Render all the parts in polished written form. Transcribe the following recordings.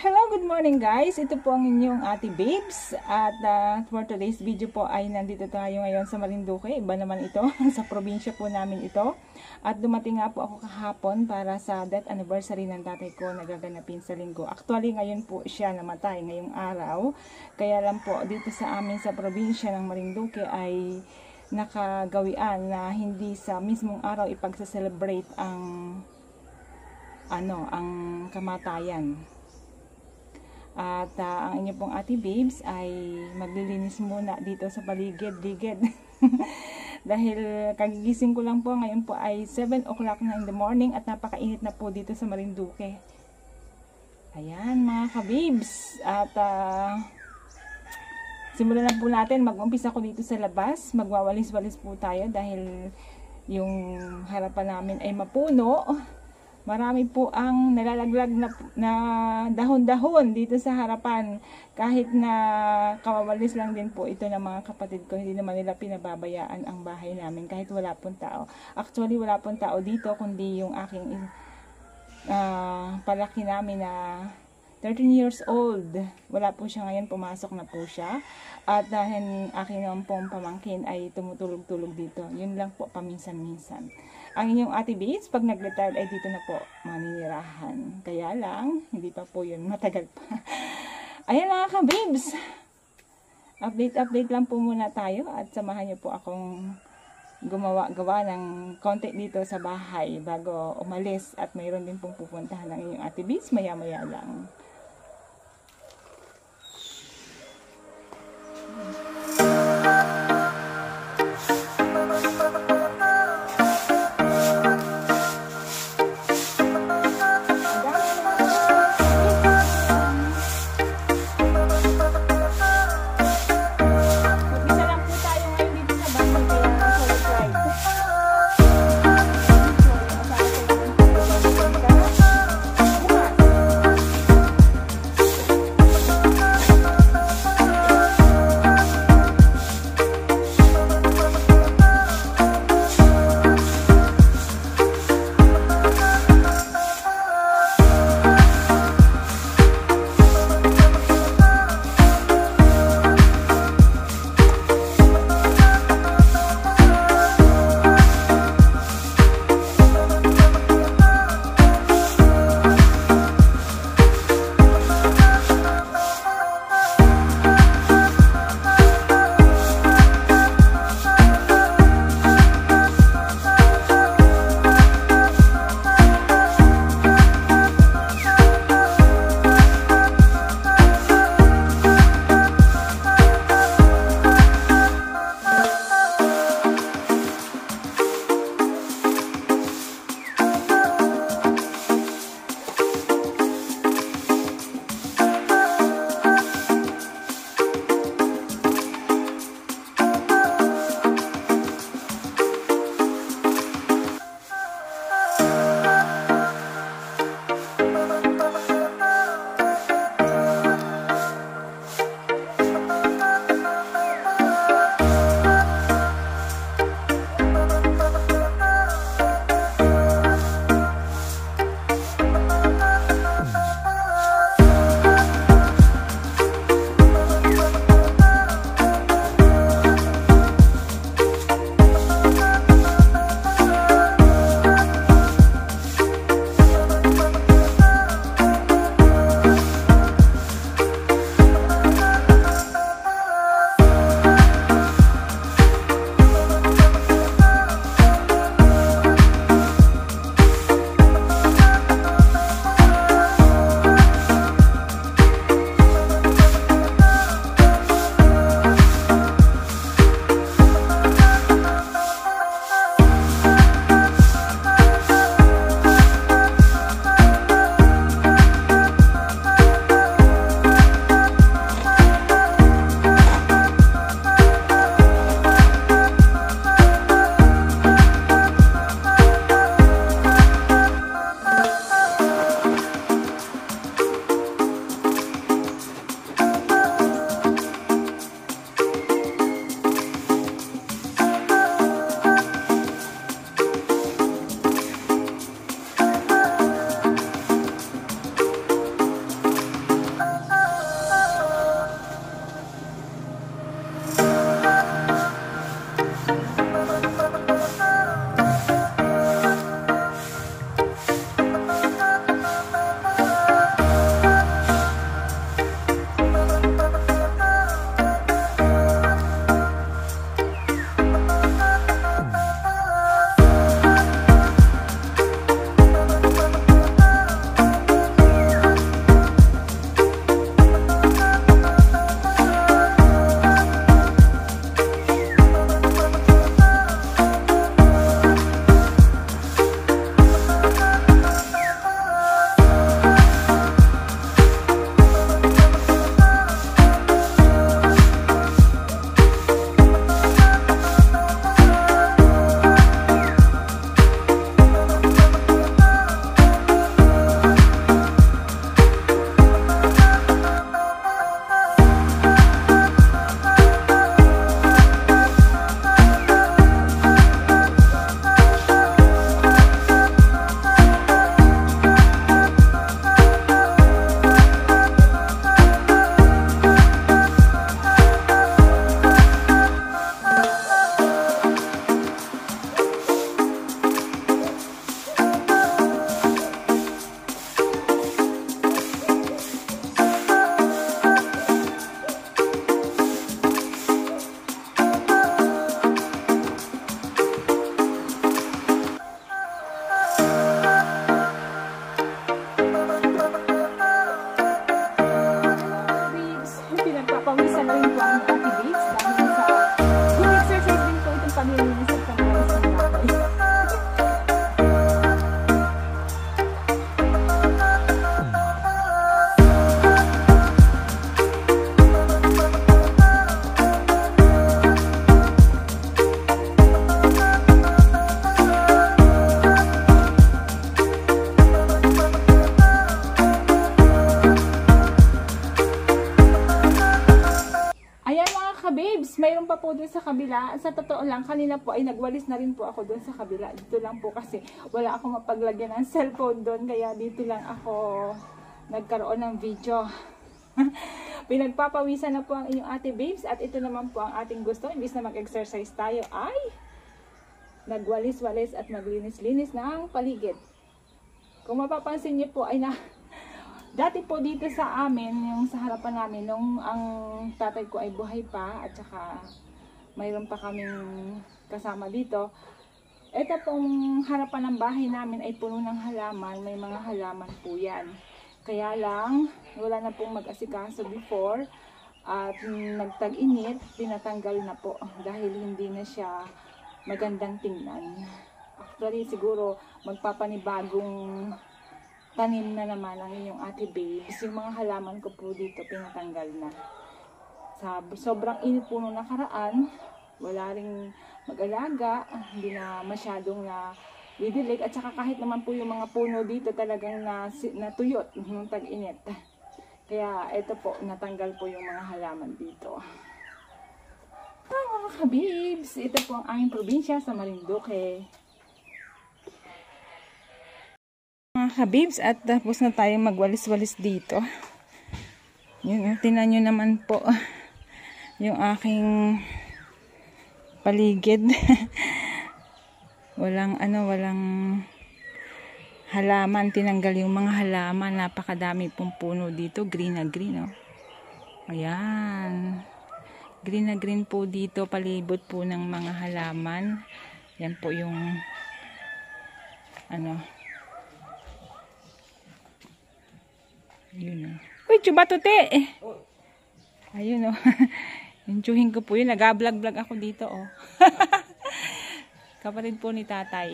Hello, good morning guys. Ito po ang inyong Ate Babes. At for today's video po ay nandito tayo ngayon sa Marinduque. Iba naman ito. Sa probinsya po namin ito. At dumating nga po ako kahapon para sa death anniversary ng tatay ko na gaganapin sa linggo. Actually, ngayon po siya namatay ngayong araw. Kaya lang po dito sa amin sa probinsya ng Marinduque ay nakagawian na hindi sa mismong araw ipagsa-celebrate ang kamatayan. At ang inyo pong Ate Babes ay maglilinis muna dito sa paligid-ligid. Dahil kagigising ko lang po, ngayon po ay 7 o'clock na in the morning at napakainit na po dito sa Marinduque. Ayan mga ka-babes. At simulan na po natin. Mag-umpisa ko dito sa labas. Magwawalis-walis po tayo dahil yung harapan namin ay mapuno. Marami po ang nalalaglag na dahon-dahon dito sa harapan. Kahit na kawawalis lang din po ito ng mga kapatid ko, hindi naman nila pinababayaan ang bahay namin kahit wala pong tao. Actually, wala pong tao dito, kundi yung aking palaki namin na 13 years old. Wala po siya ngayon, pumasok na po siya. At dahil aking naman pong pamangkin ay tumutulog-tulog dito. Yun lang po paminsan-minsan. Ang inyong Ate Babes, pag nag-retired ay dito na po maninirahan. Kaya lang, hindi pa po yun, matagal pa. Ayan mga ka-babes. Update lang po muna tayo at samahan niyo po akong gawa ng konti dito sa bahay bago umalis. At mayroon din pong pupuntahan ng inyong Ate Babes, maya-maya lang. pa po dun sa kabila. Sa totoo lang, kanina po ay nagwalis na rin po ako dun sa kabila. Dito lang po kasi wala akong mapaglagyan ng cellphone dun. Kaya dito lang ako nagkaroon ng video. Pinagpapawisan na po ang inyong ate babes. At ito naman po ang ating gusto. Imbis na mag-exercise tayo ay nagwalis-walis at maglinis-linis ng paligid. Kung mapapansin niyo po ay dati po dito sa amin, yung sa harapan namin, nung ang tatay ko ay buhay pa, at saka mayroon pa kaming kasama dito, ito pong harapan ng bahay namin ay puno ng halaman, may mga halaman po yan. Kaya lang, wala na pong mag-asikaso before, at nagtag-init, tinatanggal na po, dahil hindi na siya magandang tingnan. Actually, siguro magpapanibagong tanim na naman ang inyong ate babes. Yung mga halaman ko po dito pinatanggal na. Sobrang init po nung nakaraan, wala ring mag-alaga, hindi na masyadong didilig, at saka kahit naman po yung mga puno dito talagang natuyot nung tag-init. Kaya ito po, natanggal po yung mga halaman dito. Mga kabibs, ito po ang aming probinsya sa Marinduque. Mga kabibs, at tapos na tayo magwalis-walis dito. Yun, tingnan nyo naman po yung aking paligid. walang halaman, tinanggal yung mga halaman. Napakadami pong puno dito, green na green, oh. Ayan, green na green po dito, palibot po ng mga halaman. Yan po yung yun, oh. Uy, chubatote! Ayun, oh. Yung tsuhin ko po yun. Nag-vlog-vlog ako dito, oh. Kapatid po ni tatay.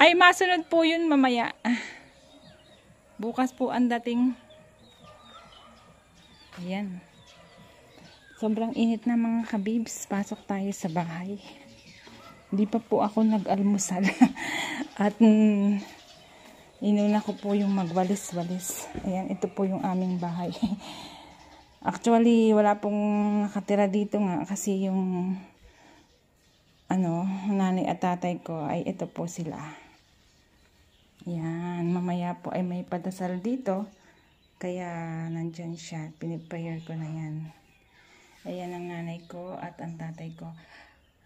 Ay, masunod po yun mamaya. Bukas po ang dating. Ayan. Sobrang init na mga kabibs. Pasok tayo sa bahay. Hindi pa po ako nag-almusal. At inuna ko po yung magwalis-walis. Ayan, ito po yung aming bahay. Actually, wala pong nakatira dito nga kasi yung nanay at tatay ko ay ito po sila. Ayan, mamaya po ay may padasal dito. Kaya nandyan siya. Piniprepare ko na yan. Ayan ang nanay ko at ang tatay ko.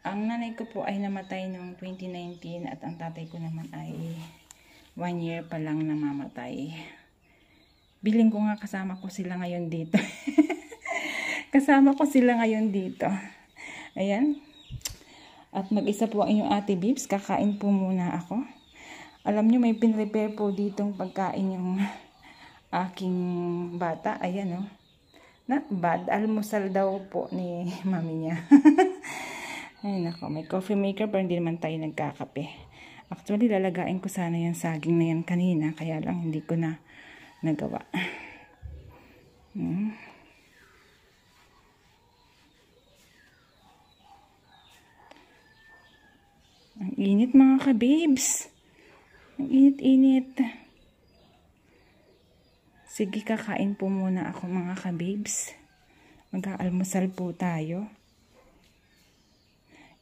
Ang nanay ko po ay namatay noong 2019 at ang tatay ko naman ay 1 year pa lang namamatay. Biling ko nga kasama ko sila ngayon dito. Kasama ko sila ngayon dito. Ayan. At mag-isa po ang inyong ate babes. Kakain po muna ako. Alam nyo, may pinrepare po ditong pagkain yung aking bata. Ayan, oh. Not bad. Almusal daw po ni mami niya. Ay nako, may coffee maker pero hindi naman tayo nagkakape. Actually, lalagain ko sana yung saging na yan kanina. Kaya lang, hindi ko na nagawa. Ang init mga kabibs. Ang init-init. Sige, kakain po muna ako mga kabibs. Mag-aalmusal po tayo.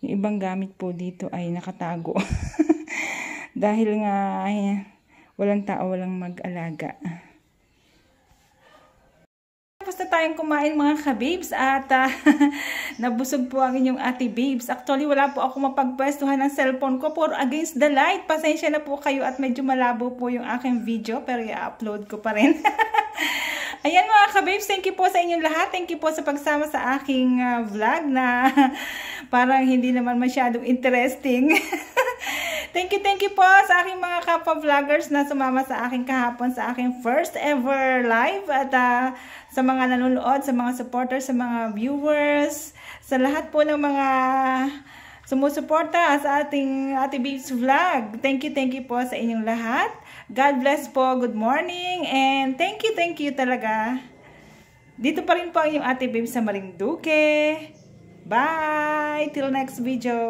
Yung ibang gamit po dito ay nakatago. Dahil nga walang tao, walang mag-alaga. Tapos na tayong kumain mga kabibs at nabusog po ang inyong ate babes. Actually, wala po ako mapagpwestuhan ng cellphone ko for against the light. Pasensya na po kayo at medyo malabo po yung aking video pero i-upload ko pa rin. Ayan mga kababes, thank you po sa inyong lahat. Thank you po sa pagsama sa aking vlog na parang hindi naman masyadong interesting. Thank you po sa aking mga kapwa-vloggers na sumama sa aking kahapon sa aking first ever live. At sa mga nanonood, sa mga supporters, sa mga viewers, sa lahat po ng mga sumusuporta sa ating Ate Babes vlog. Thank you po sa inyong lahat. God bless po. Good morning. And thank you talaga. Dito pa rin po ang inyong Ate Babes sa Marinduque. Bye! Till next video.